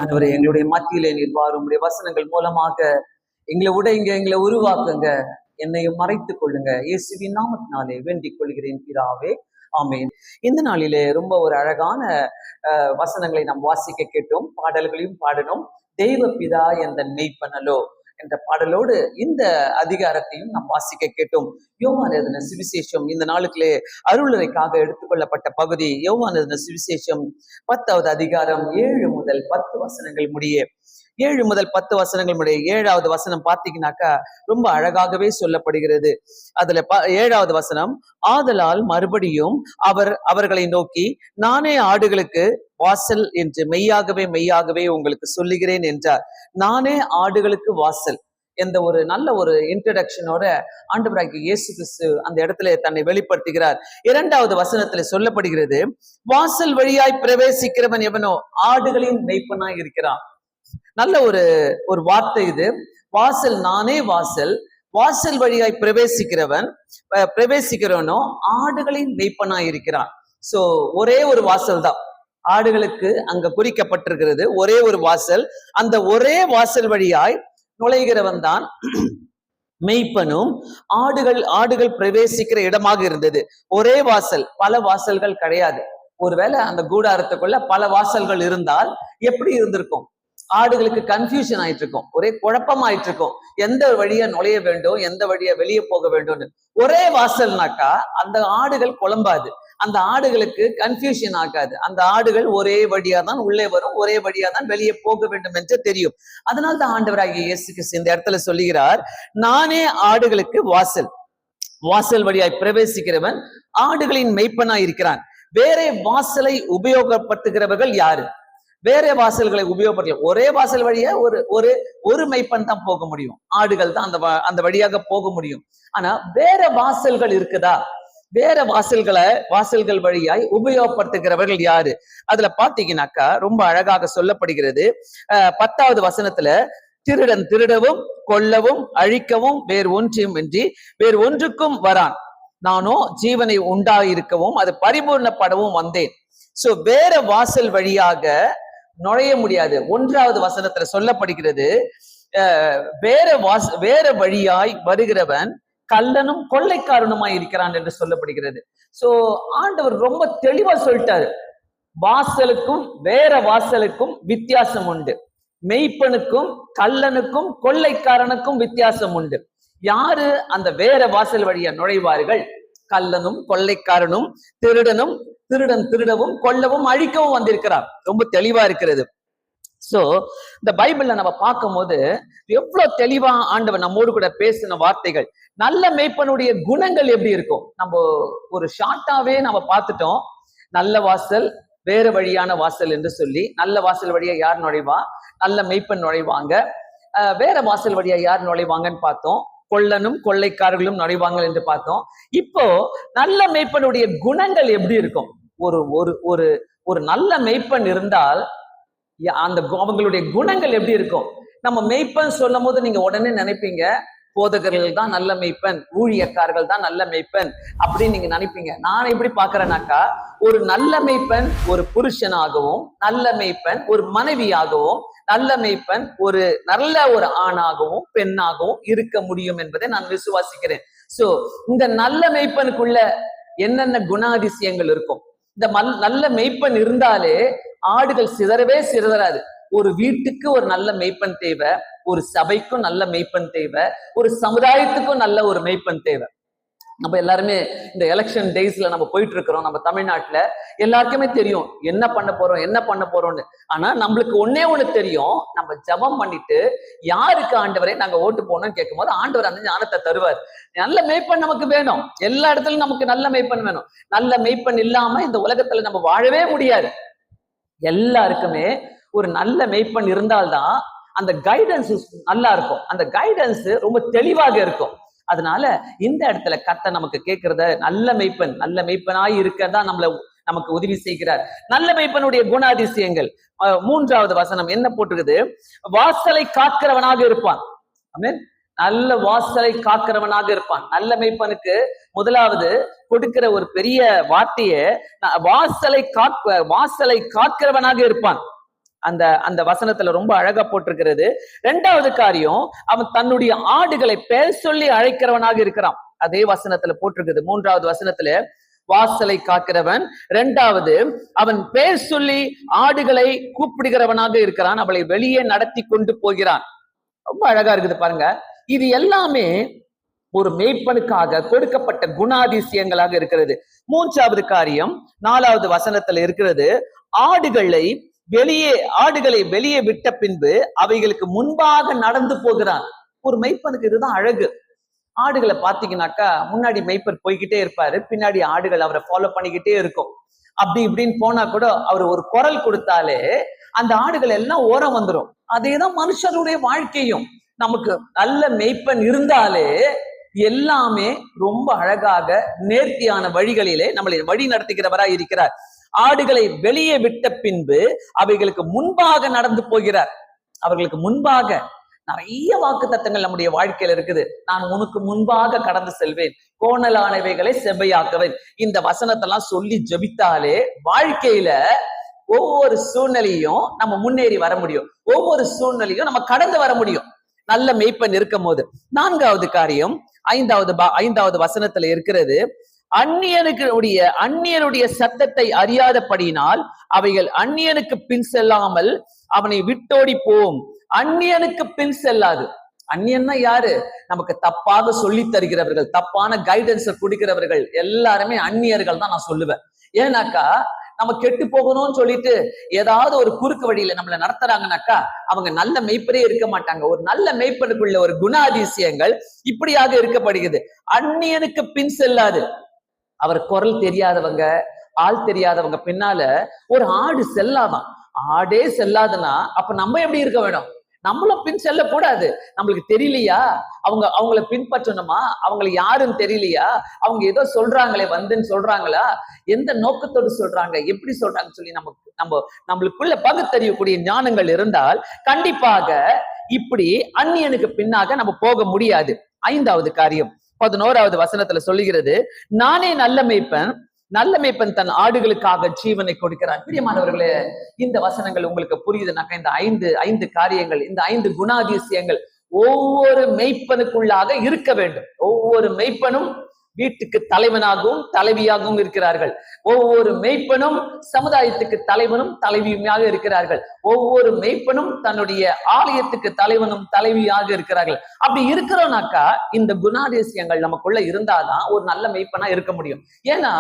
ஆண்டவரே, எங்களுடைய மத்தியிலே நீர் வாரும். உம்முடைய வசனங்கள் மூலமாக எங்களை உடைங்க, எங்களை உருவாக்குங்க, என்னையும் மறைத்துக் கொள்ளுங்க. இயேசுவின் நாமத்தினாலே வேண்டிக் கொள்கிறேன் பிதாவே, ஆமென். இந்த நாளிலே ரொம்ப ஒரு அழகான வசனங்களை நாம் வாசிக்க கேட்டோம், பாடல்களையும் பாடணும். தெய்வ பிதா என்ற மெய்ப்பனலோ என்ற பாடலோடு இந்த அதிகாரத்தையும் நாம் வாசிக்க கேட்டோம். யோவான் எழுதின சுவிசேஷம் இந்த நாளுக்குள்ளே அருளுரைக்காக எடுத்துக்கொள்ளப்பட்ட பகுதி யோவான் எழுதின சுவிசேஷம் 10வது அதிகாரம் 7 முதல் 10 வசனங்கள் முடிய. 7 முதல் 10 வசனங்கள் முடிய 7வது வசனம் பார்த்தீங்கன்னாக்கா ரொம்ப அழகாகவே சொல்லப்படுகிறது. அதுல 7வது வசனம், ஆதலால் மறுபடியும் அவர்களை நோக்கி, நானே ஆடுகளுக்கு வாசல் என்று மெய்யாகவே உங்களுக்கு சொல்லுகிறேன் என்றார். நானே ஆடுகளுக்கு வாசல் என்ற ஒரு நல்ல ஒரு இன்ட்ரடக்ஷனோட ஆண்டவராகிய இயேசு கிறிஸ்து அந்த இடத்துல தன்னை வெளிப்படுத்துகிறார். 2வது வசனத்துல சொல்லப்படுகிறது, வாசல் வழியாய் பிரவேசிக்கிறவன் எவனோ ஆடுகளின் மெய்ப்பனாய் இருக்கிறான். நல்ல ஒரு வார்த்தை இது. வாசல், நானே வாசல், வாசல் வழியாய் பிரவேசிக்கிறவனோ ஆடுகளின் மெய்ப்பனாய் இருக்கிறான். சோ ஒரே ஒரு வாசல் தான் ஆடுகளுக்கு அங்க குறிக்கப்பட்டிருக்கிறது, ஒரே ஒரு வாசல். அந்த ஒரே வாசல் வழியாய் நுழைகிறவன் தான் மெய்ப்பனும். ஆடுகள் பிரவேசிக்கிற இடமாக இருந்தது. ஒரே வாசல், பல வாசல்கள் கிடையாது. ஒருவேளை அந்த கூடாரத்துக்குள்ள பல வாசல்கள் இருந்தால் எப்படி இருந்திருக்கும்? ஆடுகளுக்கு கன்ஃபியூஷன் ஆயிட்டு இருக்கும், ஒரே குழப்பம் ஆயிட்டு இருக்கும், எந்த வழியா நுழைய வேண்டும், எந்த வழியா வெளியே போக வேண்டும்னு. ஒரே வாசல்னாக்கா அந்த ஆடுகள் குழம்பாது, அந்த ஆடுகளுக்கு கன்ஃபியூஷன் ஆகாது. அந்த ஆடுகள் ஒரே வழியா தான் உள்ளே வரும், ஒரே வழியா தான் வெளியே போக வேண்டும் என்று தெரியும். அதனால தான் ஆண்டவராகிய இயேசு கிறிஸ்து இந்த இடத்துல சொல்லுகிறார், நானே ஆடுகளுக்கு வாசல், வாசல் வழியாய் பிரவேசிக்கிறவன் ஆடுகளின் மெய்ப்பனாய் இருக்கிறான். வேற வாசலை உபயோகப்படுத்துகிறவர்கள் யாரு? வேற வாசல்களை உபயோகப்படுத்த, ஒரே வாசல் வழியா ஒரு மெய்ப்பன் தான் போக முடியும், ஆடுகள் தான் அந்த வழியாக போக முடியும். ஆனா வேற வாசல்கள் இருக்குதா? வேற வாசல்கள் வழியாய் உபயோகப்படுத்துகிறவர்கள் யாரு? அதுல பாத்தீங்கன்னாக்கா ரொம்ப அழகாக சொல்லப்படுகிறது. 10வது வசனத்துல, திருடன் திருடவும் கொல்லவும் அழிக்கவும் வேறு ஒன்றுக்கும் வரான், நானோ ஜீவனை உண்டாயிருக்கவும் அது பரிபூர்ணப்படவும் வந்தேன். சோ வேற வாசல் வழியாக நுழைய முடியாது. 1வது வசனத்துல சொல்லப்படுகிறது, வேற வழியாய் வருகிறவன் கள்ளனும் கொள்ளைக்காரனுமாய் இருக்கிறான் என்று சொல்லப்படுகிறது. சோ ஆண்டவர் ரொம்ப தெளிவா சொல்லிட்டாரு, வாசலுக்கும் வேற வாசலுக்கும் வித்தியாசம் உண்டு, மெய்ப்பனுக்கும் கள்ளனுக்கும் கொள்ளைக்காரனுக்கும் வித்தியாசம் உண்டு. யாரு அந்த வேற வாசல் வழியா நுழைவார்கள்? கள்ளனும் கொள்ளைக்காரனும் திருடன் திருடவும் கொல்லவும் அழிக்கவும் வந்திருக்கிறார். ரொம்ப தெளிவா இருக்கிறது. சோ இந்த பைபிள்ல நம்ம பார்க்கும் போது எவ்வளவு தெளிவா ஆண்டவர் நம்மோடு கூட பேசின வார்த்தைகள். நல்ல மேய்ப்பனுடைய குணங்கள் எப்படி இருக்கும் நம்ம ஒரு ஷார்ட்டாவே நம்ம பார்த்துட்டோம். நல்ல வாசல், வேற வழியான வாசல் என்று சொல்லி, நல்ல வாசல் வழியா யார் நுழைவா? நல்ல மேய்ப்பன் நுழைவாங்க. வேற வாசல் வழியா யார் நுழைவாங்கன்னு பார்த்தோம். கொள்ளனும் கொள்ளைக்காரர்களும் நுழைவாங்க என்று பார்த்தோம். இப்போ நல்ல மேய்ப்பனுடைய குணங்கள் எப்படி இருக்கும்? ஒரு நல்ல மேய்ப்பன் இருந்தால் அவங்களுடைய குணங்கள் எப்படி இருக்கும்? நம்ம மேய்ப்பன் சொல்லும் போது நீங்க உடனே நினைப்பீங்க, போதகர்கள் தான் நல்ல மேய்ப்பன், ஊழியக்காரர்கள் தான் நல்ல மேய்ப்பன் அப்படின்னு நீங்க நினைப்பீங்க. நான் எப்படி பாக்குறேன்னாக்கா, ஒரு நல்ல மேய்ப்பன் ஒரு புருஷனாகவும், நல்ல மேய்ப்பன் ஒரு மனைவியாகவும், நல்ல மேய்ப்பன் நல்ல ஒரு ஆணாகவும் பெண்ணாகவும் இருக்க முடியும் என்பதை நான் விசுவாசிக்கிறேன். சோ இந்த நல்ல மேய்ப்பனுக்குள்ள என்னென்ன குணாதிசயங்கள் இருக்கும்? இந்த நல்ல மேய்ப்பன் இருந்தாலே ஆடுகள் சிதறாது. ஒரு வீட்டுக்கு ஒரு நல்ல மேய்ப்பன் தேவை, ஒரு சபைக்கும் நல்ல மேய்ப்பன் தேவை, ஒரு சமுதாயத்துக்கும் நல்ல ஒரு மேய்ப்பன் தேவை. நம்ம எல்லாருமே இந்த எலெக்ஷன் டேஸ்ல நம்ம போயிட்டு இருக்கிறோம். நம்ம தமிழ்நாட்டுல எல்லாருக்குமே தெரியும் என்ன பண்ண போறோம்னு. ஆனா நம்மளுக்கு ஒண்ணு தெரியும், நம்ம ஜெபம் பண்ணிட்டு யாருக்கு ஆண்டவரே நாங்க ஓட்டு போனோம்னு கேட்கும் போது ஆண்டவர் அந்த ஞானத்தை தருவார். நல்ல மேய்ப்பன் நமக்கு வேணும், எல்லா இடத்துலயும் நமக்கு நல்ல மேய்ப்பன் வேணும். நல்ல மேய்ப்பன் இல்லாம இந்த உலகத்துல நம்ம வாழவே முடியாது. எல்லாருக்குமே ஒரு நல்ல மேய்ப்பன் இருந்தால்தான் அந்த கைடன்ஸ் நல்லா இருக்கும், அந்த கைடன்ஸ் ரொம்ப தெளிவாக இருக்கும். அதனால இந்த இடத்துல கர்த்தர் நமக்கு கேட்கிறத நல்ல மெய்ப்பனாய் இருக்கதான் நமக்கு உதவி செய்கிறார். நல்ல மெய்ப்பனுடைய குணாதிசயங்கள் 3வது வசனம் என்ன போட்டுருக்குது? வாசலை காக்கிறவனாக இருப்பான். ஆமென். நல்ல வாசலை காக்கிறவனாக இருப்பான். நல்ல மெய்ப்பனுக்கு முதலாவது கொடுக்கிற ஒரு பெரிய வார்த்தையை, வாசலை காக்கிறவனாக இருப்பான். அந்த அந்த வசனத்துல ரொம்ப அழகா போட்டிருக்கிறது. இரண்டாவது காரியம், அவன் தன்னுடைய ஆடுகளை பெயர் சொல்லி அழைக்கிறவனாக இருக்கிறான். அதே வசனத்துல போட்டிருக்குது. மூன்றாவது வசனத்துல வாசலை காக்கிறவன். இரண்டாவது, அவன் பெயர் சொல்லி ஆடுகளை கூப்பிடுகிறவனாக இருக்கிறான். அவளை வெளியே நடத்தி கொண்டு போகிறான். ரொம்ப அழகா இருக்குது பாருங்க. இது எல்லாமே ஒரு மேய்ப்பனுக்காக கொடுக்கப்பட்ட குணாதிசயங்களாக இருக்கிறது. மூன்றாவது காரியம் 4வது வசனத்துல இருக்கிறது. ஆடுகளை வெளியே விட்ட பின்பு அவைகளுக்கு முன்பாக நடந்து போகிறான். ஒரு மேய்ப்பனுக்கு இதுதான் அழகு. ஆடுகளை பாத்தீங்கன்னாக்கா முன்னாடி மேய்ப்பர் போய்கிட்டே இருப்பாரு, பின்னாடி ஆடுகள் அவரை ஃபாலோ பண்ணிக்கிட்டே இருக்கும். அப்படி இப்படின்னு போனா கூட அவர் ஒரு குரல் கொடுத்தாலே அந்த ஆடுகள் எல்லாம் ஓரம் வந்துடும். அதேதான் மனுஷருடைய வாழ்க்கையும். நமக்கு நல்ல மேய்ப்பன் இருந்தாலே எல்லாமே ரொம்ப அழகாக நேர்த்தியான வழிகளிலே நம்மளை வழி நடத்துகிறவராய் இருக்கிறார். ஆடுகளை வெளியே விட்ட பின்பு அவைகளுக்கு முன்பாக நடந்து போகிறார். அவர்களுக்கு முன்பாக நிறைய வாக்கு தத்தங்கள் நம்முடைய வாழ்க்கையில இருக்குது. நான் உனக்கு முன்பாக கடந்து செல்வேன், கோணலானவைகளை செவ்வையாக்குவேன். இந்த வசனத்தெல்லாம் சொல்லி ஜபித்தாலே வாழ்க்கையில ஒவ்வொரு சூழ்நிலையும் நம்ம முன்னேறி வர முடியும். ஒவ்வொரு சூழ்நிலையும் நம்ம கடந்து வர முடியும் நல்ல மேய்ப்பன் இருக்கும் போது. 4வது காரியம் 5வது வசனத்துல இருக்கிறது. அந்நியனுடைய சத்தத்தை அறியாதபடியினால் அவைகள் அந்நியனுக்கு பின் செல்லாமல் அவனை விட்டோடி போம். அந்நியனுக்கு பின் செல்லாது. அந்நியன்னா யாரு? நமக்கு தப்பாக சொல்லி தருகிறவர்கள், தப்பான கைடன்ஸ் கொடுக்கிறவர்கள் எல்லாருமே அந்நியர்கள் தான் நான் சொல்லுவேன். ஏன்னாக்கா நம்ம கெட்டு போகணும்னு சொல்லிட்டு ஏதாவது ஒரு குறுக்கு வழியில நம்மளை நடத்துறாங்கனாக்கா அவங்க நல்ல மெய்ப்பரே இருக்க மாட்டாங்க. ஒரு நல்ல மெய்ப்பனுக்குள்ள ஒரு குணாதிசயங்கள் இப்படியாக இருக்கப்படுகிறது. அந்நியனுக்கு பின் செல்லாது. அவர் குரல் தெரியாதவங்க, ஆள் தெரியாதவங்க பின்னால ஒரு ஆடு செல்லாதான். ஆடே செல்லாதுன்னா அப்ப நம்ம எப்படி இருக்க வேணும்? நம்மளும் பின் செல்லக்கூடாது. நம்மளுக்கு தெரியலையா அவங்கள பின்பற்றணுமா? அவங்களை யாருன்னு தெரியலையா? அவங்க ஏதோ சொல்றாங்களே வந்துன்னு சொல்றாங்களா? எந்த நோக்கத்தோடு சொல்றாங்க, எப்படி சொல்றாங்கன்னு சொல்லி நம்மளுக்குள்ள பகுத்தறியக்கூடிய ஞானங்கள் இருந்தால் கண்டிப்பாக இப்படி அந்நியனுக்கு பின்னாக நம்ம போக முடியாது. 5வது காரியம் 11வது வசனத்துல சொல்லுகிறது. நானே நல்ல மேய்ப்பன் தன் ஆடுகளுக்காக ஜீவனை கொடுக்கிறான். பிரியமானவர்களே, இந்த வசனங்கள் உங்களுக்கு புரியுதுனாக்கா இந்த ஐந்து காரியங்கள், இந்த 5 குணாதிசயங்கள் ஒவ்வொரு மெய்ப்பனுக்குள்ளாக இருக்க வேண்டும். ஒவ்வொரு மெய்ப்பனும் வீட்டுக்கு தலைவனாகவும் தலைவியாகவும் இருக்கிறார்கள். ஒவ்வொரு மெய்ப்பனும் சமுதாயத்துக்கு தலைவனும் தலைவியுமாக இருக்கிறார்கள். ஒவ்வொரு மெய்ப்பனும் தன்னுடைய ஆலயத்துக்கு தலைவனும் தலைவியாக இருக்கிறார்கள். அப்படி இருக்கிறோம்னாக்கா இந்த குணாதிசயங்கள் நமக்குள்ள இருந்தாதான் ஒரு நல்ல மெய்ப்பனா இருக்க முடியும். ஏன்னா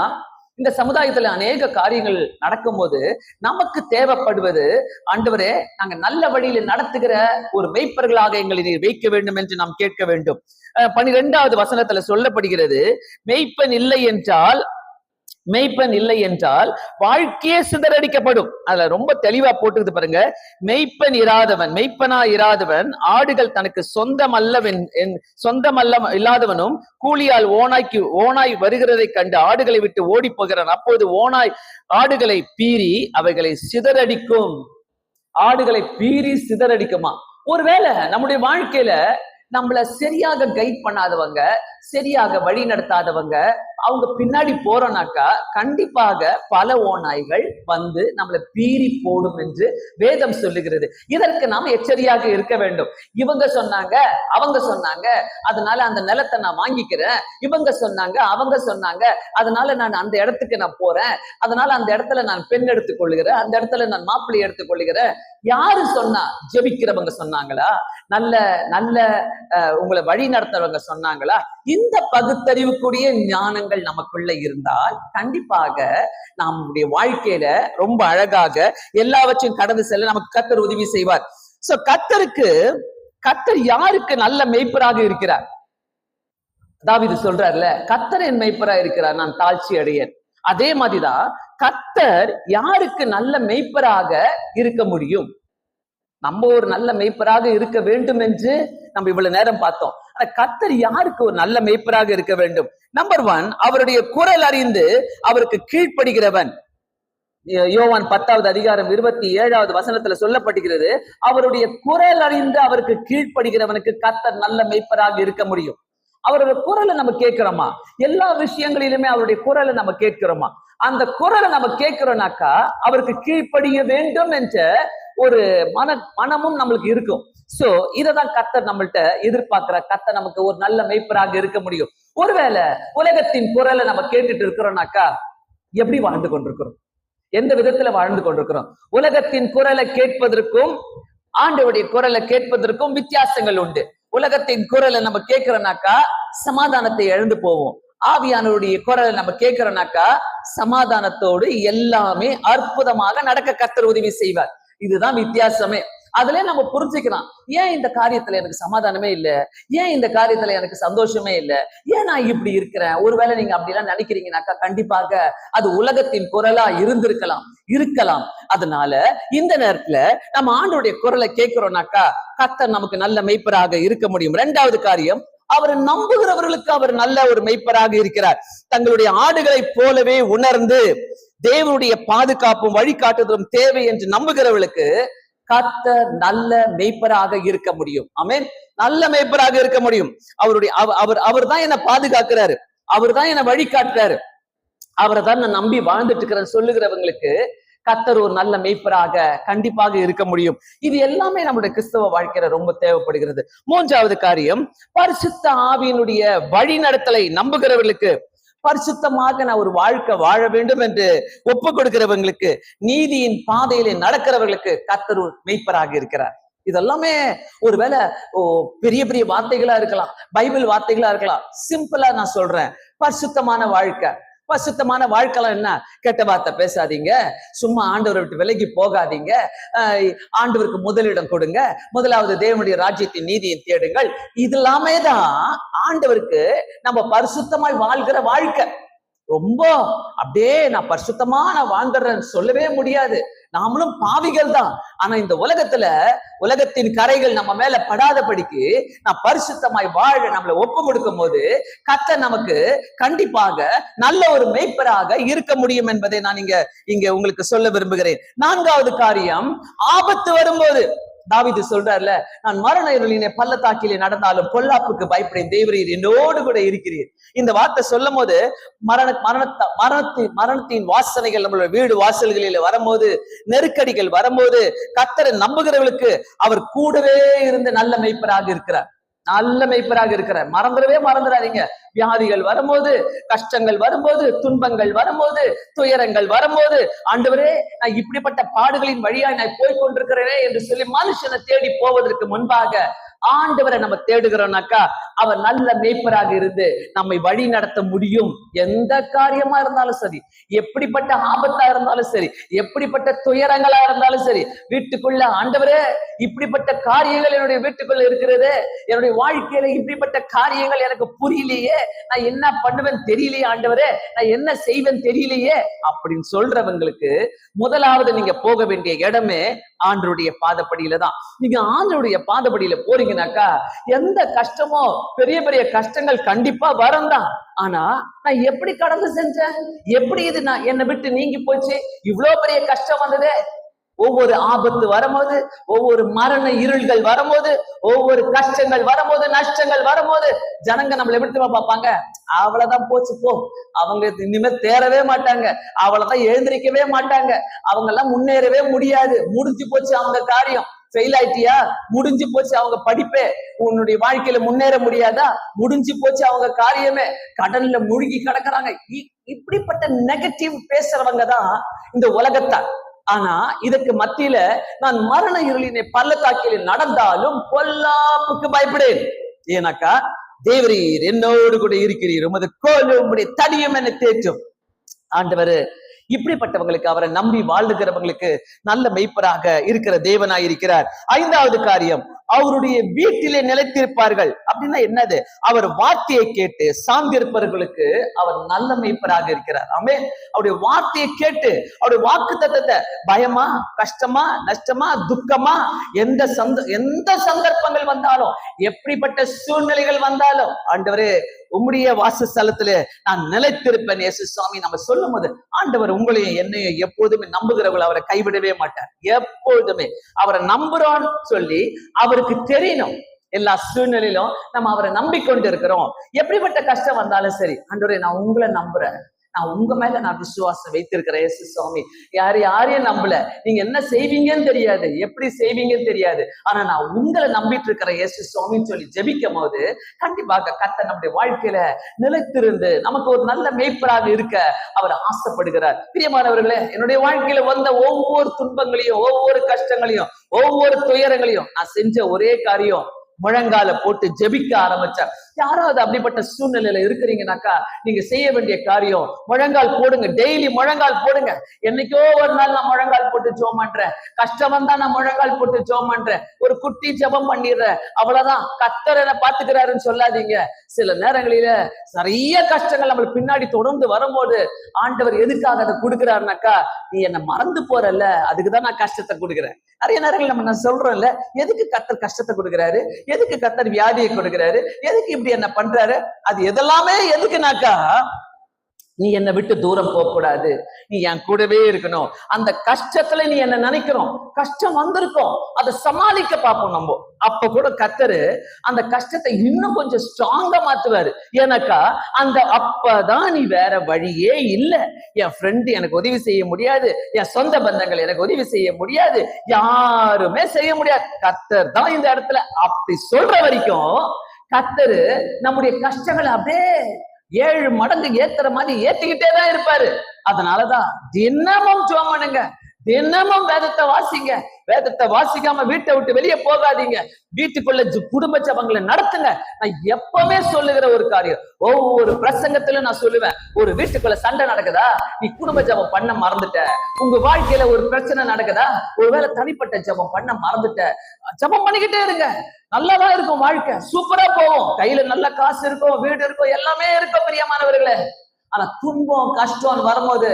இந்த சமுதாயத்துல அநேக காரியங்கள் நடக்கும்போது நமக்கு தேவைப்படுவது, ஆண்டவரே நாங்க நல்ல வழியில நடத்துகிற ஒரு மெய்ப்பர்களாக எங்களை நீர் வைக்க வேண்டும் என்று நாம் கேட்க வேண்டும். 12வது வசனத்துல சொல்லப்படுகிறது. மெய்ப்பன் இல்லை என்றால் வாழ்க்கையே சிதறடிக்கப்படும். அதுல ரொம்ப தெளிவா போட்டுக்குது பாருங்க. மெய்ப்பனா இராதவன் ஆடுகள் தனக்கு சொந்தமல்ல இல்லாதவனும் கூலியால் ஓனாய் வருகிறதை கண்டு ஆடுகளை விட்டு ஓடி போகிறான். அப்போது ஓனாய் ஆடுகளை பீறி அவைகளை சிதறடிக்கும். ஆடுகளை பீறி சிதறடிக்குமா? ஒருவேளை நம்முடைய வாழ்க்கையில நம்மள சரியாக கைட் பண்ணாதவங்க, சரியாக வழி நடத்தாதவங்க அவங்க பின்னாடி போறோம்னாக்கா கண்டிப்பாக பல ஓநாய்கள் வந்து நம்மளை பீறி போடும் என்று வேதம் சொல்லுகிறது. இதற்கு நாம் எச்சரியாக இருக்க வேண்டும். இவங்க சொன்னாங்க, அவங்க சொன்னாங்க, அதனால அந்த நிலத்தை நான் வாங்கிக்கிறேன். இவங்க சொன்னாங்க, அவங்க சொன்னாங்க, அதனால நான் அந்த இடத்துக்கு நான் போறேன். அதனால அந்த இடத்துல நான் பெண் எடுத்துக் கொள்ளுகிறேன், அந்த இடத்துல நான் மாப்பிள்ளை எடுத்துக் கொள்ளுகிறேன். யாரு சொன்னா? ஜெபிக்கிறவங்க சொன்னாங்களா? நல்ல நல்ல உங்களை வழி நடத்துறவங்க சொன்னாங்களா? இந்த பகுத்தறிவுக்குரிய ஞானங்கள் நமக்குள்ள இருந்தால் கண்டிப்பாக நம்முடைய வாழ்க்கையில ரொம்ப அழகாக எல்லாவற்றையும் கடந்து செல்ல நமக்கு கர்த்தர் உதவி செய்வார். சோ கர்த்தர் யாருக்கு நல்ல மேய்ப்பராக இருக்கிறார்? தாவீது சொல்றார்ல, கர்த்தர் என் மேய்ப்பராக இருக்கிறார், நான் தாழ்ச்சி அடையேன். அதே மாதிரிதான் கர்த்தர் யாருக்கு நல்ல மேய்ப்பராக இருக்க முடியும்? நம்ம ஒரு நல்ல மேய்ப்பராக இருக்க வேண்டும் என்று நம்ம இவ்வளவு நேரம் பார்த்தோம். ஆனா கர்த்தர் யாருக்கு ஒரு நல்ல மேய்ப்பராக இருக்க வேண்டும்? நம்பர் 1, அவருடைய குரல் அறிந்து அவருக்கு கீழ்ப்படுகிறவன். யோவான் 10வது அதிகாரம் 27வது வசனத்துல சொல்லப்படுகிறது, அவருடைய குரல் அறிந்து அவருக்கு கீழ்ப்படுகிறவனுக்கு கர்த்தர் நல்ல மேய்ப்பராக இருக்க முடியும். அவருடைய குரலை நம்ம கேட்கிறோமா? எல்லா விஷயங்களிலுமே அவருடைய குரலை நம்ம கேட்கிறோமா? அந்த குரலை நம்ம கேட்கிறோம்னாக்கா அவருக்கு கீழ்ப்படிய வேண்டும் என்ற ஒரு மனமும் நம்மளுக்கு இருக்கும். சோ இததான் கர்த்தர் நம்மள்ட்ட எதிர்பார்க்கிற. கர்த்தர் நமக்கு ஒரு நல்ல மேய்ப்பராக இருக்க முடியும். ஒருவேளை உலகத்தின் குரலை நம்ம கேட்டுட்டு இருக்கிறோம்னாக்கா எப்படி வாழ்ந்து கொண்டிருக்கிறோம்? எந்த விதத்துல வாழ்ந்து கொண்டிருக்கிறோம்? உலகத்தின் குரலை கேட்பதற்கும் ஆண்டவருடைய குரலை கேட்பதற்கும் வித்தியாசங்கள் உண்டு. உலகத்தின் குரலை நம்ம கேட்கிறோம்னாக்கா சமாதானத்தை இழந்து போவோம். ஆவியானவருடைய குரலை நம்ம கேட்கிறோம்னாக்கா சமாதானத்தோடு எல்லாமே அற்புதமாக நடக்க கர்த்தர் உதவி செய்வார். இதுதான் வித்தியாசமே. அதுல நம்ம புரிஞ்சுக்கலாம், ஏன் இந்த காரியத்துல எனக்கு சமாதானமே இல்லை, ஏன் இந்த காரியத்துல எனக்கு சந்தோஷமே இல்லை, ஏன் நான் இப்படி இருக்கிறேன். ஒருவேளை நீங்க அப்படி எல்லாம் நினைக்கிறீங்கன்னாக்கா கண்டிப்பாக அது உலகத்தின் குரலா இருக்கலாம். அதனால இந்த நேரத்துல நம்ம ஆண்டவருடைய குரலை கேட்கிறோம்னாக்கா கர்த்தர் நமக்கு நல்ல மேய்ப்பராக இருக்க முடியும். இரண்டாவது காரியம், அவரை நம்புகிறவர்களுக்கு அவர் நல்ல ஒரு மேய்ப்பராக இருக்கிறார். தங்களுடைய ஆடுகளை போலவே உணர்ந்து தேவனுடைய பாதுகாப்பும் வழிகாட்டுதலும் தேவை என்று நம்புகிறவர்களுக்கு கர்த்தர் நல்ல மேய்ப்பராக இருக்க முடியும். ஆமென். நல்ல மேய்ப்பராக இருக்க முடியும். அவர் தான் என்ன பாதுகாக்கிறாரு, அவர் தான் என்ன வழிகாட்டுறாரு, அவரை தான் நான் நம்பி வாழ்ந்துட்டு இருக்கிறேன் சொல்லுகிறவங்களுக்கு கர்த்தர் ஒரு நல்ல மேய்ப்பராக கண்டிப்பாக இருக்க முடியும். இது எல்லாமே நம்முடைய கிறிஸ்தவ வாழ்க்கையில ரொம்ப தேவைப்படுகிறது. மூன்றாவது காரியம், பரிசுத்த ஆவியினுடைய வழி நடத்தலை நம்புகிறவர்களுக்கு, பரிசுத்தமாக நான் ஒரு வாழ்க்கை வாழ வேண்டும் என்று ஒப்பு கொடுக்கிறவங்களுக்கு, நீதியின் பாதையிலே நடக்கிறவர்களுக்கு கர்த்தர் மேய்ப்பராக இருக்கிறார். இதெல்லாமே ஒருவேளை பெரிய பெரிய வார்த்தைகளா இருக்கலாம், பைபிள் வார்த்தைகளா இருக்கலாம். சிம்பிளா நான் சொல்றேன், பரிசுத்தமான வாழ்க்கை. பரிசுத்தமான வாழ்க்கைலாம் என்ன? கெட்ட வார்த்தை பேசாதீங்க, சும்மா ஆண்டவரை விட்டு விலகி போகாதீங்க, ஆண்டவருக்கு முதலிடம் கொடுங்க, முதலாவது தேவனுடைய ராஜ்யத்தின் நீதியை தேடுங்கள். இது எல்லாமே தான் ஆண்டவருக்கு நம்ம பரிசுத்தமாய் வாழ்கிற வாழ்க்கை. ரொம்ப அப்படியே நான் பரிசுத்தமா நான் வாழ்ந்துறேன்னு சொல்லவே முடியாது. நாமளும் பாவிகள் தான். ஆனா இந்த உலகத்தின் கரைகள் நம்ம மேல படாதபடிக்கு நான் பரிசுத்தமாய் வாழ நம்மளை ஒப்பு கொடுக்கும் போது கர்த்தர் நமக்கு கண்டிப்பாக நல்ல ஒரு மேய்ப்பராக இருக்க முடியும் என்பதை நான் இங்க உங்களுக்கு சொல்ல விரும்புகிறேன். நான்காவது காரியம், ஆபத்து வரும்போது தாவீது சொல்றாருல, நான் மரண இருளினை பள்ளத்தாக்கிலே நடந்தாலும் பொல்லாப்புக்கு பயப்படேன், தேவரீர் என்னோடு கூட இருக்கிறீர். இந்த வார்த்தை சொல்லும் போது மரணத்தின் வாசனைகள் நம்மளுடைய வீடு வாசல்களில் வரும்போது, நெருக்கடிகள் வரும்போது, கர்த்தரை நம்புகிறவர்களுக்கு அவர் கூடவே இருந்து நல்ல மேய்ப்பராக இருக்கிறார். நல்ல மேய்ப்பராக இருக்கிறார். மறந்துடாதீங்க. வியாதிகள் வரும்போது, கஷ்டங்கள் வரும்போது, துன்பங்கள் வரும்போது, துயரங்கள் வரும்போது, ஆண்டவரே நான் இப்படிப்பட்ட பாடுகளின் வழியாய் நான் போய்கொண்டிருக்கிறேனே என்று சொல்லி மனுஷனை தேடி போவதற்கு முன்பாக ஆண்டவரை நம்ம தேடுகிறோம்னாக்கா அவர் நல்ல மேய்ப்பராக இருந்து நம்மை வழி நடத்த முடியும். எந்த காரியமா இருந்தாலும் சரி, எப்படிப்பட்ட ஆபத்தா இருந்தாலும் சரி, எப்படிப்பட்ட துயரங்களா இருந்தாலும் சரி, வீட்டுக்குள்ள ஆண்டவரே இப்படிப்பட்ட காரியங்கள் என்னுடைய வீட்டுக்குள்ள இருக்கிறது, என்னுடைய வாழ்க்கையில இப்படிப்பட்ட காரியங்கள் எனக்கு புரியலையே, நான் என்ன பண்ணுவேன் தெரியலையே, ஆண்டவரே நான் என்ன செய்வேன் தெரியலையே அப்படின்னு சொல்றவங்களுக்கு முதலாவது நீங்க போக வேண்டிய இடமே ஆண்டவருடைய பாதப்படியில தான். நீங்க ஆண்டவருடைய பாதப்படியில போறீங்கன்னாக்கா எந்த கஷ்டமோ, பெரிய பெரிய கஷ்டங்கள் கண்டிப்பா வரும் தான். ஆனா நான் எப்படி கடந்து செஞ்சேன், எப்படி இது நான் என்னை விட்டு நீங்கி போச்சு, இவ்வளவு பெரிய கஷ்டம் வந்ததே. ஒவ்வொரு ஆபத்து வரும்போது, ஒவ்வொரு மரண இருள்கள் வரும்போது, ஒவ்வொரு கஷ்டங்கள் வரும்போது, நஷ்டங்கள் வரும்போது ஜனங்க நம்மளை விட்டு பார்ப்பாங்க, அவ்வளவுதான் போச்சு போ, அவங்க இனிமே தேரவே மாட்டாங்க, அவ்வளவுதான் எழுந்திரிக்கவே மாட்டாங்க, அவங்க எல்லாம் முன்னேறவே முடியாது, முடிஞ்சு போச்சு அவங்க காரியம், ஃபெயில் ஆயிட்டியா, முடிஞ்சு போச்சு அவங்க படிப்பே, உன்னுடைய வாழ்க்கையில முன்னேற முடியாதா, முடிஞ்சு போச்சு அவங்க காரியமே, கடல்ல மூழ்கி கிடக்குறாங்க. இப்படிப்பட்ட நெகட்டிவ் பேசுறவங்க தான் இந்த உலகத்தார். ஆனா இதற்கு மத்தியில நான் மரண இருளினை பள்ளத்தாக்கில் நடந்தாலும் பொல்லாப்புக்கு பயப்படேன், ஏன்னாக்கா தேவரீர் என்னோடு கூட இருக்கிறீர், உமது கோலும் உம்முடைய தடியும் என்னை தேற்றும். ஆண்டவர் இப்படிப்பட்டவங்களுக்கு, அவரை நம்பி வாழ்ந்துகிறவங்களுக்கு நல்ல மெய்ப்பராக இருக்கிற தேவனாய் இருக்கிறார். ஐந்தாவது காரியம், அவருடைய வீட்டிலே நிலைத்திருப்பார்கள். அப்படின்னா என்னது? அவர் வார்த்தையை கேட்டு சார்ந்திருப்பவர்களுக்கு அவர் நல்ல மேய்ப்பராக இருக்கிறார். ஆமென். அவருடைய வார்த்தையை கேட்டு, அவருடைய வாக்கு தத்தத்தை, பயமா, கஷ்டமா, நஷ்டமா, துக்கமா, எந்த சந்தர்ப்பங்கள் வந்தாலும், எப்படிப்பட்ட சூழ்நிலைகள் வந்தாலும், ஆண்டவரே உம்முடைய வாசஸ்தலத்துல நான் நிலைத்திருப்பேன் இயேசு சுவாமி நம்ம சொல்லும் போது, ஆண்டவர் உங்களையும் என்னையும் எப்போதுமே நம்புகிறவர்கள் அவரை கைவிடவே மாட்டார். எப்பொழுதுமே அவரை நம்புறோம்னு சொல்லி அவருக்கு தெரியணும். எல்லா சூழ்நிலையிலும் நம்ம அவரை நம்பிக்கொண்டு இருக்கிறோம். எப்படிப்பட்ட கஷ்டம் வந்தாலும் சரி, ஆண்டவரே நான் உங்களை நம்புறேன், நான் உங்க மேல நான் விசுவாசம் வைத்திருக்கிறேன் இயேசு சுவாமி. யாரையும் நம்பல, நீங்க என்ன செய்வீங்கன்னு தெரியாது, எப்படி செய்வீங்கன்னு தெரியாது, ஆனா நான் உங்களை நம்பிட்டு இருக்கிறேன் இயேசு சுவாமின்னு சொல்லி ஜெபிக்கும் போது கண்டிப்பாக கர்த்தர் நம்முடைய வாழ்க்கையில நிலைத்திருந்து நமக்கு ஒரு நல்ல மேய்ப்பராக இருக்க அவர் ஆசைப்படுகிறார். பிரியமானவர்களே, என்னுடைய வாழ்க்கையில வந்த ஒவ்வொரு துன்பங்களையும், ஒவ்வொரு கஷ்டங்களையும், ஒவ்வொரு துயரங்களையும் நான் செஞ்ச ஒரே காரியம், முழங்கால போட்டு ஜெபிக்க ஆரம்பிச்சார். யாராவது அப்படிப்பட்ட சூழ்நிலையில இருக்கிறீங்கன்னாக்கா நீங்க செய்ய வேண்டிய காரியம் முழங்கால் போடுங்க. டெய்லி முழங்கால் போடுங்க. என்னைக்கோ ஒரு நாள் நான் முழங்கால் போட்டு ஜெபம் பண்றேன், கஷ்டம் வந்தா நான் முழங்கால் போட்டு ஜெபம் பண்றேன், ஒரு குட்டி ஜெபம் பண்ணிடுறேன், அவ்வளவுதான், கர்த்தர் என்ன பாத்துக்கிறாருன்னு சொல்லாதீங்க. சில நேரங்களில நிறைய கஷ்டங்கள் நம்மளுக்கு பின்னாடி தொடர்ந்து வரும்போது ஆண்டவர் எதுக்காக அதை கொடுக்கிறாருனாக்கா, நீ என்ன மறந்து போறல்ல, அதுக்குதான் நான் கஷ்டத்தை கொடுக்குறேன். நிறைய நேரங்கள் நான் சொல்றோம்ல, எதுக்கு கர்த்தர் கஷ்டத்தை கொடுக்கிறாரு, எதுக்கு கர்த்தர் வியாதியை கொடுக்கிறாரு, எதுக்கு இப்படி என்ன பண்றாரு, அது எதெல்லாமே எதுக்குனாக்கா, நீ என்னை விட்டு தூரம் போக கூடாது, நீ என் கூடவே இருக்கணும். அந்த கஷ்டத்துல நீ என்ன நினைக்கிறோம், கஷ்டம் வந்திருக்கும், அதை சமாளிக்க பார்ப்போம் நம்ம. அப்ப கூட கர்த்தரு அந்த கஷ்டத்தை இன்னும் கொஞ்சம் ஸ்ட்ராங்கா மாத்துவாரு. ஏன்னாக்கா அப்பதான் நீ வேற வழியே இல்லை, என் ஃப்ரெண்டு எனக்கு உதவி செய்ய முடியாது, என் சொந்த பந்தங்கள் எனக்கு உதவி செய்ய முடியாது, யாருமே செய்ய முடியாது, கர்த்தர் தான் இந்த இடத்துல. அப்படி சொல்ற வரைக்கும் கர்த்தரு நம்முடைய கஷ்டங்களை அப்படியே 7 மடங்கு ஏத்துற மாதிரி ஏத்திக்கிட்டே தான் இருப்பாரு. அதனாலதான் தினமும் ஜெபம் பண்ணுங்க, தினமும் வேதத்தை வாசிங்க. வேதத்தை வாசிக்காம வீட்டை விட்டு வெளியே போகாதீங்க. வீட்டுக்குள்ள குடும்ப ஜெபங்களை நடத்துங்க. நான் எப்பவுமே சொல்லுகிற ஒரு காரியம், ஒவ்வொரு பிரசங்கத்திலும் நான் சொல்லுவேன், ஒரு வீட்டுக்குள்ள சண்டை நடக்குதா, நீ குடும்ப ஜெபம் பண்ண மறந்துட்ட, உங்க வாழ்க்கையில ஒரு பிரச்சனை நடக்குதா, ஒருவேளை தனிப்பட்ட ஜெபம் பண்ண மறந்துட்ட, ஜெபம் பண்ணிக்கிட்டே இருங்க. நல்லாதான் இருக்கும், வாழ்க்கை சூப்பரா போகும், கையில நல்ல காசு இருக்கும், வீடு இருக்கும், எல்லாமே இருக்கும் பிரியமானவர்களே. ஆனா துன்பம் கஷ்டம் வரும்போது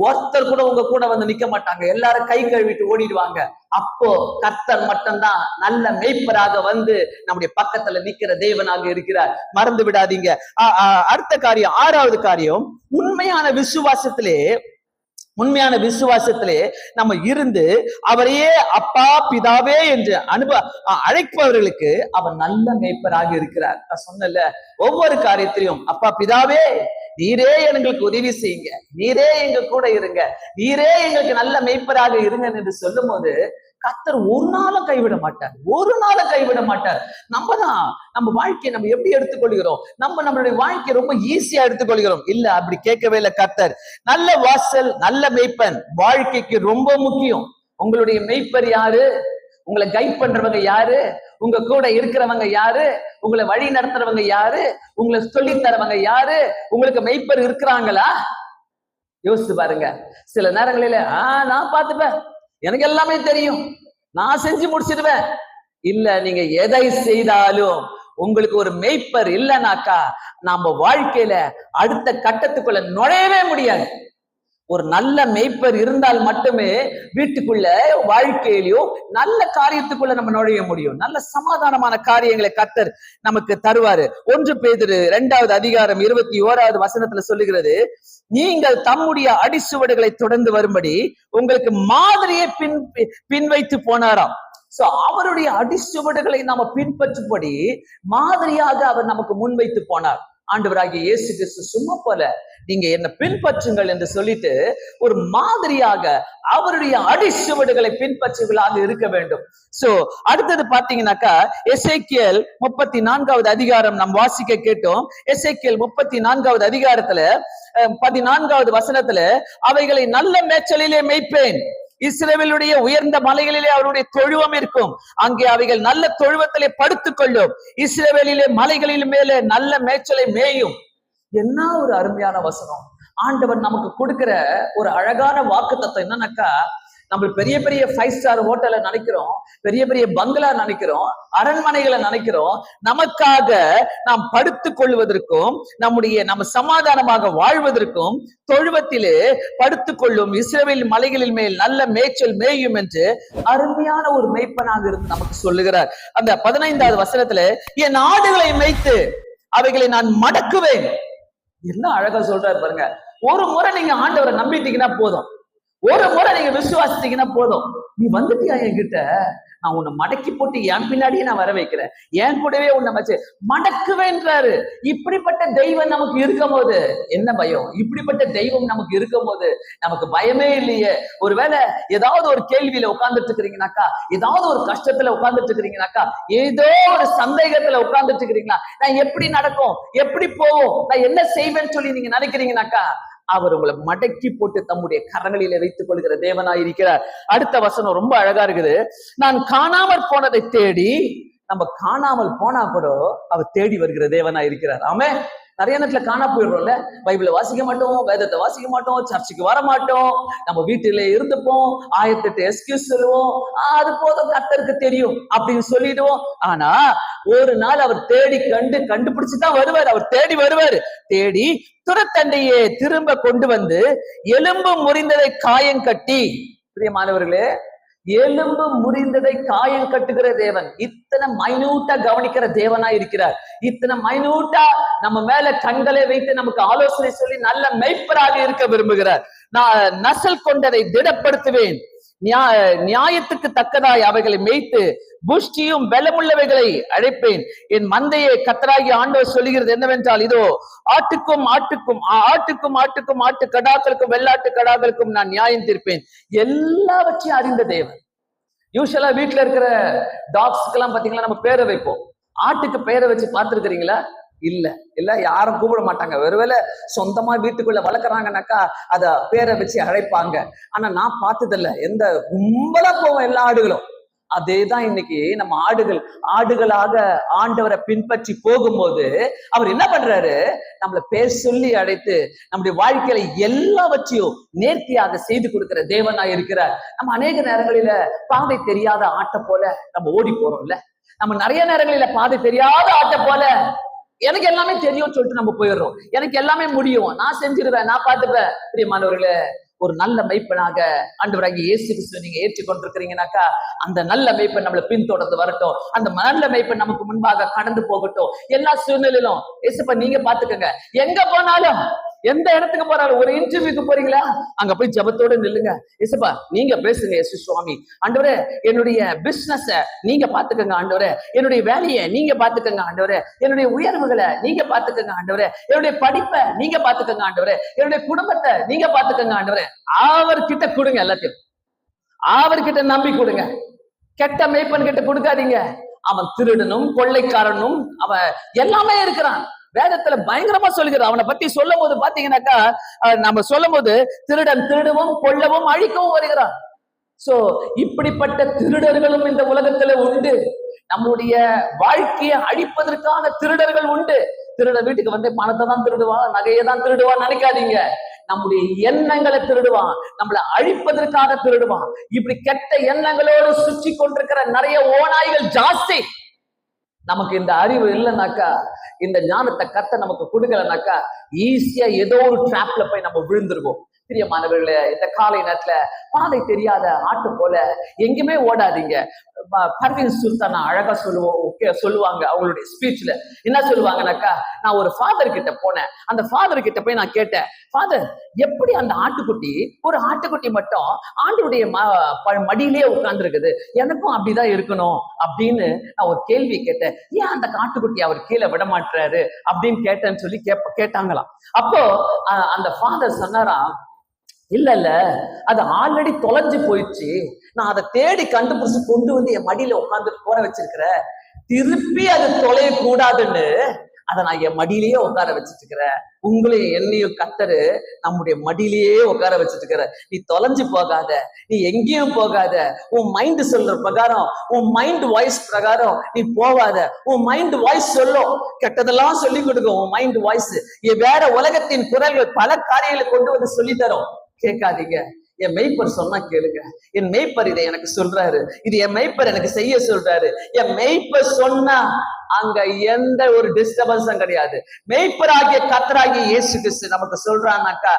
ஒருத்தர் கூட உங்க கூட வந்து நிக்க மாட்டாங்க, எல்லாரும் கை கழுவிட்டு ஓடிடுவாங்க. அப்போ கர்த்தர் மட்டும்தான் நல்ல மேய்ப்பராக வந்து நம்முடைய பக்கத்துல நிக்கிற தேவனாக இருக்கிறார், மறந்து விடாதீங்க. அடுத்த காரியம், 6வது காரியம், உண்மையான விசுவாசத்திலே நம்ம இருந்து அவரையே அப்பா பிதாவே என்று அழைப்பவர்களுக்கு அவர் நல்ல மேய்ப்பராக இருக்கிறார். நான் சொன்னல, ஒவ்வொரு காரியத்திலையும் அப்பா பிதாவே நீரே எங்களுக்கு உதவி செய்யுங்க, நீரே எங்க கூட இருங்க, நீரே எங்களுக்கு நல்ல மேய்ப்பராக இருங்க என்று சொல்லும் போது கர்த்தர் ஒரு நாளும் கைவிட மாட்டார். நம்ம வாழ்க்கையை நம்ம எப்படி எடுத்துக்கொள்கிறோம், நம்மளுடைய வாழ்க்கையை ரொம்ப ஈஸியா எடுத்துக்கொள்கிறோம். இல்ல, அப்படி கேட்கவே இல்லை கர்த்தர். நல்ல வாசல், நல்ல மேய்ப்பன் வாழ்க்கைக்கு ரொம்ப முக்கியம். உங்களுடைய மேய்ப்பர் யாரு, உங்களை கைட் பண்றவங்க யாரு, உங்க கூட இருக்கிறவங்க யாரு, உங்களை வழி நடத்துறவங்க யாரு, உங்களை சொல்லி தரவங்க யாரு, உங்களுக்கு மேய்ப்பர் இருக்கிறாங்களா? யோசிச்சு பாருங்க. சில நேரங்களில நான் பார்த்துப்பேன், எனக்கு எல்லாமே தெரியும், நான் செஞ்சு முடிச்சிடுவேன். இல்ல, நீங்க எதை செய்தாலும் உங்களுக்கு ஒரு மேய்ப்பர் இல்லைனாக்கா நம்ம வாழ்க்கையில அடுத்த கட்டத்துக்குள்ள நுழையவே முடியாது. ஒரு நல்ல மேய்ப்பர் இருந்தால் மட்டுமே வீட்டுக்குள்ள வாழ்க்கையிலயோ நல்ல காரியத்துக்குள்ள நம்ம நுழைய முடியும். நல்ல சமாதானமான காரியங்களை கர்த்தர் நமக்கு தருவாரு. 1 பேதுரு 2வது அதிகாரம் 21வது வசனத்துல சொல்லுகிறது, நீங்கள் தம்முடைய அடிச்சுவடுகளை தொடர்ந்து வரும்படி உங்களுக்கு மாதிரியே பின் வைத்து போனாராம். சோ அவருடைய அடிச்சுவடுகளை நாம பின்பற்றும்படி மாதிரியாக அவர் நமக்கு முன்வைத்து போனார். ஆண்டவராகிய இயேசு கிறிஸ்து சும்மா போல நீங்க என்ன பின்பற்றுங்கள் என்று சொல்லிட்டு ஒரு மாதிரியாக அவருடைய அடிச்சுவடுகளை பின்பற்றுகளாக இருக்க வேண்டும். சோ அடுத்தது பாத்தீங்கன்னாக்கா எசேக்கியேல் 34வது அதிகாரம் நாம் வாசிக்க கேட்டோம். எசேக்கியேல் 34வது அதிகாரத்துல 14வது வசனத்துல, அவைகளை நல்ல மேய்ச்சலிலே மேய்ப்பேன், இஸ்ரவேலுடைய உயர்ந்த மலைகளிலே அவருடைய தொழுவம் இருக்கும், அங்கே அவைகள் நல்ல தொழுவத்திலே படுத்துக் கொள்ளும், இஸ்ரவேலிலே மலைகளின் மேலே நல்ல மேய்ச்சலை மேயும். என்ன ஒரு அருமையான வசனம்! ஆண்டவர் நமக்கு கொடுக்கிற ஒரு அழகான வாக்குத்தத்தம் என்னன்னாக்கா, நம்ம பெரிய பெரிய 5 ஸ்டார் ஹோட்டலை நினைக்கிறோம், பெரிய பெரிய பங்களா நினைக்கிறோம், அரண்மனைகளை நினைக்கிறோம். நமக்காக நாம் படுத்துக் கொள்வதற்கும் நம்ம சமாதானமாக வாழ்வதற்கும் தொழுவத்திலே படுத்துக் கொள்ளும் இஸ்ரவேல் மலைகளின் மேல் நல்ல மேய்ச்சல் மேயும் என்று அருமையான ஒரு மேய்ப்பனாக இருந்து நமக்கு சொல்லுகிறார். அந்த 15வது வசனத்துல, என் ஆடுகளை மேய்த்து அவைகளை நான் மடக்குவேன். என்ன அழகா சொல்றாரு பாருங்க. ஒரு முறை நீங்க ஆண்டவரை நம்பிட்டீங்கன்னா போதும், ஒரு முறை நீங்க விசுவாசித்தீங்கன்னா போதும், நீ வந்துட்டியா என்கிட்ட, நான் உன்னை மடக்கி போட்டு என் பின்னாடியே நான் வர வைக்கிறேன், என் கூடவே உன்னை வச்சு மடக்குவேன்றாரு. இப்படிப்பட்ட தெய்வம் நமக்கு இருக்கும் போது என்ன பயம்? இப்படிப்பட்ட தெய்வம் நமக்கு இருக்கும் போது நமக்கு பயமே இல்லையே. ஒருவேளை ஏதாவது ஒரு கேள்வியில உட்கார்ந்துட்டு இருக்கிறீங்கனாக்கா, ஏதாவது ஒரு கஷ்டத்துல உட்கார்ந்துட்டு இருக்கிறீங்கனாக்கா, ஏதோ ஒரு சந்தேகத்துல உட்கார்ந்துட்டு இருக்கிறீங்களா, நான் எப்படி நடக்கும், எப்படி போவோம், நான் என்ன செய்வேன்னு சொல்லி நீங்க நினைக்கிறீங்கனாக்கா, அவர் உங்களை மடக்கி போட்டு தம்முடைய கரங்களிலே வைத்துக் கொள்கிற தேவனாய் இருக்கிறார். அடுத்த வசனம் ரொம்ப அழகா இருக்குது. நான் காணாமற் போனதை தேடி, நம்ம காணாமல் போனா கூட அவர் தேடி வருகிற தேவனாய் இருக்கிறார். ஆமே. நிறைய நேரத்துல காணா போயிடுறோம்ல, பைபிளை வாசிக்க மாட்டோம், வேதத்தை வாசிக்க மாட்டோம், சர்ச்சுக்கு வர மாட்டோம், நம்ம வீட்டுல இருந்துப்போம், 1008 எக்ஸ்கியூஸ் சொல்லுவோம், அது போதும் கர்த்தருக்கு தெரியும் அப்படின்னு சொல்லிடுவோம். ஆனா ஒரு நாள் அவர் தேடி கண்டுபிடிச்சுதான் வருவார். அவர் தேடி வருவார். தேடி துரத்தண்டையே திரும்ப கொண்டு வந்து எலும்பு முறிந்ததை காயம் கட்டி, பிரியமானவர்களே, எலும்பு முறிந்ததை காயம் கட்டுகிற தேவன், இத்தனை மைனூட்டா கவனிக்கிற தேவனா இருக்கிறார். இத்தனை மைனூட்டா நம்ம மேல கண்களை வைத்து நமக்கு ஆலோசனை சொல்லி நல்ல மெய்ப்பராக இருக்க விரும்புகிறார். நான் நசல் கொண்டதை திடப்படுத்துவேன், நியாயத்துக்கு தக்கதாய் அவைகளை மேய்த்து புஷ்டியும் பலமுள்ளவைகளை அழைப்பேன். என் மந்தையை கர்த்தராகிய ஆண்டவர் சொல்லுகிறது என்னவென்றால், இதோ ஆட்டுக்கும் ஆட்டு கடாக்களுக்கும் வெள்ளாட்டு கடாக்களுக்கும் நான் நியாயம் தீர்ப்பேன். எல்லாவற்றையும் அறிந்த தேவன். யூசுவலா வீட்டுல இருக்கிற டாக்ஸ்க்கு எல்லாம் பாத்தீங்களா, நம்ம பேரை வைப்போம். ஆட்டுக்கு பெயரை வச்சு பார்த்திருக்கிறீங்களா? இல்ல யாரும் கூப்பிட மாட்டாங்க. ஒருவேளை சொந்தமா வீட்டுக்குள்ள வளர்க்குறாங்கனாக்கா அத பேரை வச்சு அழைப்பாங்க. ஆனா நான் பார்த்ததில்ல. எந்த கும்பலா போவோம் எல்லா ஆடுகளும். அதேதான் இன்னைக்கு நம்ம ஆடுகளாக ஆண்டவரை பின்பற்றி போகும்போது அவர் என்ன பண்றாரு, நம்மள பேர் சொல்லி அழைத்து நம்முடைய வாழ்க்கையில எல்லாவற்றையும் நேர்த்தியாக செய்து கொடுக்கிற தேவனா இருக்கிறார். நம்ம அநேக நேரங்களில பாதை தெரியாத ஆட்டை போல நம்ம ஓடி போறோம்ல. நம்ம நிறைய நேரங்களில பாதை தெரியாத ஆட்டை போல எனக்கு எல்லாமே தெரியும் சொல்லிட்டு நம்ம போயிடுறோம். எனக்கு எல்லாமே முடியும், நான் செஞ்சிருவேன், நான் பார்த்துப்பேன். பிரியமானவர்களே, ஒரு நல்ல மெய்ப்பனாக ஆண்டவராகிய இயேசு கிறிஸ்துவை நீங்க ஏற்றுக்கொண்டிருக்கிறீங்கனாக்கா, அந்த நல்ல மெய்ப்பன் நம்மளை பின்தொடர்ந்து வரட்டும். அந்த நல்ல மெய்ப்பன் நமக்கு முன்பாக கடந்து போகட்டும். எல்லா சூழ்நிலையிலும் இயேசுப்பா நீங்க பாத்துக்கங்க. எங்க போனாலும், எந்த இடத்துக்கு போறாலும், ஒரு இன்டர்வியூக்கு போறீங்களா, அங்க போய் ஜெபத்தோட நில்லுங்க. இயேசுப்பா நீங்க பேசுங்க. இயேசு சுவாமி, ஆண்டவரே என்னுடைய பிசினஸ நீங்க பாத்துக்கங்க ஆண்டவரே, என்னுடைய வேலையை நீங்க பாத்துக்கங்க ஆண்டவரே, என்னுடைய உயர்வுகளை நீங்க பாத்துக்கங்க ஆண்டவரே, என்னுடைய படிப்பை நீங்க பாத்துக்கங்க ஆண்டவரே, என்னுடைய குடும்பத்தை நீங்க பாத்துக்கங்க ஆண்டவரே. அவர்கிட்ட கொடுங்க, எல்லாத்தையும் அவர்கிட்ட நம்பி கொடுங்க. கெட்ட மேய்ப்பன் கிட்ட கொடுக்காதீங்க. அவன் திருடனும் கொள்ளைக்காரனும் அவன் எல்லாமே இருக்கிறான். வேதத்துல பயங்கரமா சொல்லுகிறது. அவனை பத்தி சொல்லும் போது பாத்தீங்கன்னாக்கா, நம்ம சொல்லும் போது திருடன் திருடவும் கொல்லவும் அழிக்கவும் வருகிறான். சோ இப்படிப்பட்ட திருடர்களும் இந்த உலகத்துல உண்டு. நம்முடைய வாழ்க்கையை அழிப்பதற்கான திருடர்கள் உண்டு. திருட வீட்டுக்கு வந்து பணத்தை தான் திருடுவான், நகையை தான் திருடுவான் நினைக்காதீங்க. நம்முடைய எண்ணங்களை திருடுவான், நம்மளை அழிப்பதற்காக திருடுவான். இப்படி கெட்ட எண்ணங்களோடு சுற்றி கொண்டிருக்கிற நிறைய ஓநாய்கள் ஜாஸ்தி. நமக்கு இந்த அறிவு இல்லைனாக்கா, இந்த ஞானத்தை கத்த நமக்கு கொடுக்கலனாக்கா, ஈஸியா ஏதோ ஒரு டிராப்ல போய் நம்ம விழுந்துருவோம். பிரியமானவர்களே, இந்த காலை நேரத்துல பாதை தெரியாத ஆட்டு போல எங்குமே ஓடாதீங்க. பர்வீன் சுல்தானா அழகா சொல்லுவாங்க அவங்களுடைய ஸ்பீச்ல. என்ன சொல்லுவாங்கனாக்கா, நான் ஒரு ஃபாதர் கிட்ட போனேன். அந்த ஃபாதர் கிட்ட போய் நான் கேட்டேன், ஃபாதர் எப்படி அந்த ஒரு ஆட்டுக்குட்டி மட்டும் ஆண்டவருடைய மடியிலேயே உட்கார்ந்து இருக்குது, எனக்கும் அப்படிதான் இருக்கணும் அப்படின்னு நான் ஒரு கேள்வி கேட்டேன். ஏன் அந்த ஆட்டுக்குட்டி அவர் கீழே விட மாட்டாரு அப்படின்னு கேட்டேன்னு சொல்லி கேட்டாங்களாம். அப்போ அந்த ஃபாதர் சொன்னாராம், இல்ல அது ஆல்ரெடி தொலைஞ்சு போயிடுச்சு, நான் அதை தேடி கண்டுபிடிச்சு கொண்டு வந்து என் மடியில உட்கார்ந்து போற வச்சிருக்கிறேன், திருப்பி அது தொலைய கூடாதுன்னு அதை நான் என் மடியிலேயே உட்கார வச்சுட்டு இருக்கிறேன். உங்களையும் என்னையும் கர்த்தர் நம்முடைய மடியிலேயே உட்கார வச்சுட்டு இருக்கிற. நீ தொலைஞ்சு போகாத, நீ எங்கேயும் போகாத, உன் மைண்ட் சொல்ற பிரகாரம், உன் மைண்ட் வாய்ஸ் பிரகாரம் நீ போகாத. உன் மைண்ட் வாய்ஸ் சொல்லும், கெட்டதெல்லாம் சொல்லி கொடுக்கும் உன் மைண்ட் வாய்ஸ். வேற உலகத்தின் குரல்கள் பல காரியங்களை கொண்டு வந்து சொல்லி தரும், கேட்காதீங்க. என் மெய்ப்பர் சொன்னா கேளுங்க. என் மெய்ப்பர் இதை எனக்கு சொல்றாரு, இது என் மெய்ப்பர் எனக்கு செய்ய சொல்றாரு. என் மெய்ப்பர் சொன்னா அங்க எந்த ஒரு டிஸ்டர்பன்ஸும் கிடையாது. மெய்ப்பராகிய கர்த்தராகிய இயேசு கிறிஸ்து நமக்கு சொல்றான்னாக்கா,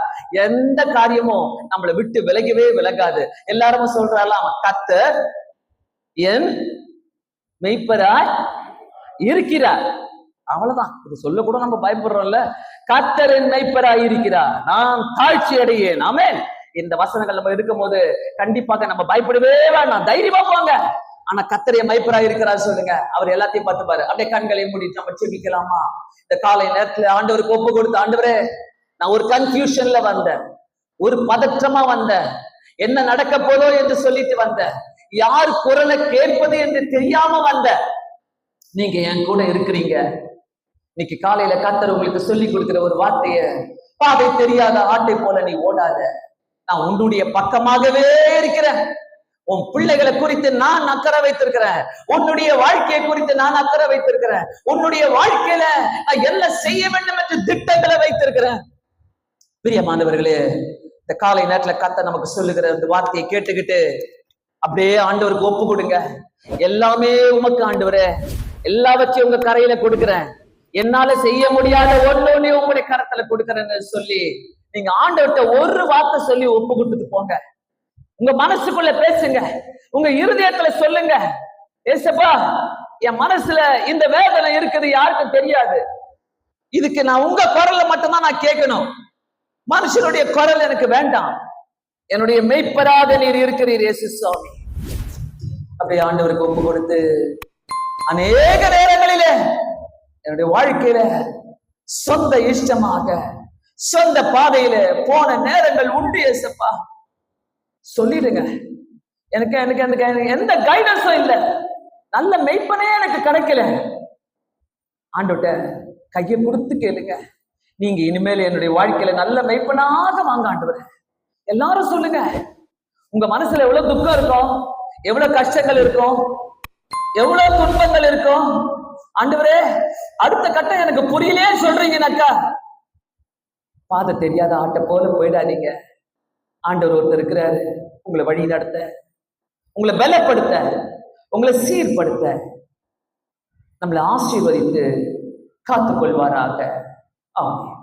எந்த காரியமும் நம்மளை விட்டு விலகவே விலகாது. எல்லாரும் சொல்றாலாம், கர்த்தர் என் மெய்ப்பராய் இருக்கிறார். அவ்வளவுதான். இது சொல்ல கூட நம்ம பயப்படுறோம்ல. கர்த்தர் என் மெய்ப்பராய் இருக்கிறார், நான் தாழ்ச்சி அடையேன். ஆமென். இந்த வசனங்கள் நம்ம இருக்கும் போது கண்டிப்பாக நம்ம பயப்படவே வேண்டாம், தைரியமா போங்க. ஆனா கர்த்தருடைய மைப்பராக இருக்கிறார் சொல்லுங்க. அவர் எல்லாத்தையும் பார்த்துப்பாரு. அப்படியே கண்களை மூடிட்டு நம்ம ஜெபிக்கலாமா? இந்த காலை நேரத்துல ஆண்டவருக்கு ஒப்பு கொடுத்த, ஆண்டவரே நான் ஒரு கன்ஃபியூஷன்ல வந்தேன், ஒரு பதற்றமா வந்தேன், என்ன நடக்க போதோ என்று சொல்லிட்டு வந்தேன், யார் குரலை கேட்பது என்று தெரியாம வந்தேன். நீங்க என் கூட இருக்கிறீங்க. இன்னைக்கு காலையில கர்த்தர் உங்களுக்கு சொல்லி கொடுக்கிற ஒரு வார்த்தைய, பாதை தெரியாத ஆட்டை போல நீ ஓடாத, நான் உன்னுடைய பக்கமாகவே இருக்கிறேன். உன் பிள்ளைகளை குறித்து நான் அக்கறை வைத்திருக்கிறேன். உன்னுடைய வாழ்க்கையை குறித்து நான் அக்கறை வைத்திருக்கிறேன். உன்னுடைய வாழ்க்கையில நான் என்ன செய்ய வேண்டும் என்று திட்டங்களை வைத்திருக்கிறேன். பிரியமானவர்களே, இந்த காலை நேரத்துல கர்த்தர் நமக்கு சொல்லுகிற இந்த வார்த்தையை கேட்டுக்கிட்டு அப்படியே ஆண்டவருக்கு ஒப்பு கொடுங்க. எல்லாமே உமக்கு ஆண்டவரே, எல்லாவற்றையும் உங்க கரையில கொடுக்கிறேன், என்னால செய்ய முடியாத ஒன்னொன்னே உங்களுடைய கரத்துல கொடுக்கிறேன்னு சொல்லி நீங்க ஆண்டவர்கிட்ட ஒரு வார்த்தை சொல்லி ஒப்பு கொடுத்துட்டு போங்க. உங்க மனசுக்குள்ள பேசுங்க, உங்க இருதயத்துல சொல்லுங்க, ஏசப்பா என் மனசுல இந்த வேதனை இருக்குது, யாருக்கும் தெரியாது, இதுக்கு நான் உங்க குரல்ல மட்டும்தான் நான் கேட்கணும், மனுஷனுடைய குரல் எனக்கு வேண்டாம், என்னுடைய மெய்ப்பராக நீர் இருக்கிறீர் இயேசு சுவாமி. அப்படியே ஆண்டவருக்கு ஒப்பு கொடுத்து அநேக நேரங்களிலே என்னுடைய வாழ்க்கையில சொந்த இஷ்டமாக சொந்த பாதையில போன நேரங்கள் உண்டு ஏசப்பா. சொல்லிடுங்க, எனக்கு எனக்கு எனக்கு எந்த கைடன்ஸும் இல்லை, நல்ல மெய்ப்பனே எனக்கு கிடைக்கல. ஆண்டவர்ட்ட கையை கொடுத்து கேளுங்க, நீங்க இனிமேல் என்னுடைய வாழ்க்கையில நல்ல மெய்ப்பனாக வாங்க ஆண்டவரே. எல்லாரும் சொல்லுங்க, உங்க மனசுல எவ்வளவு துக்கம் இருக்கும், எவ்வளவு கஷ்டங்கள் இருக்கும், எவ்வளவு துன்பங்கள் இருக்கும். ஆண்டவரே அடுத்த கட்டம் எனக்கு புரியலையே சொல்றீங்கன்னாக்கா, பாதை தெரியாத ஆட்டை போல போயிடாதீங்க. ஆண்டவர் ஒருத்தர் இருக்கிறாரு, உங்களை வழி நடத்த, உங்களை பலப்படுத்த, உங்களை சீர்படுத்த, நம்மளை ஆசீர்வதித்து காத்துக்கொள்வாராக. ஆமென்.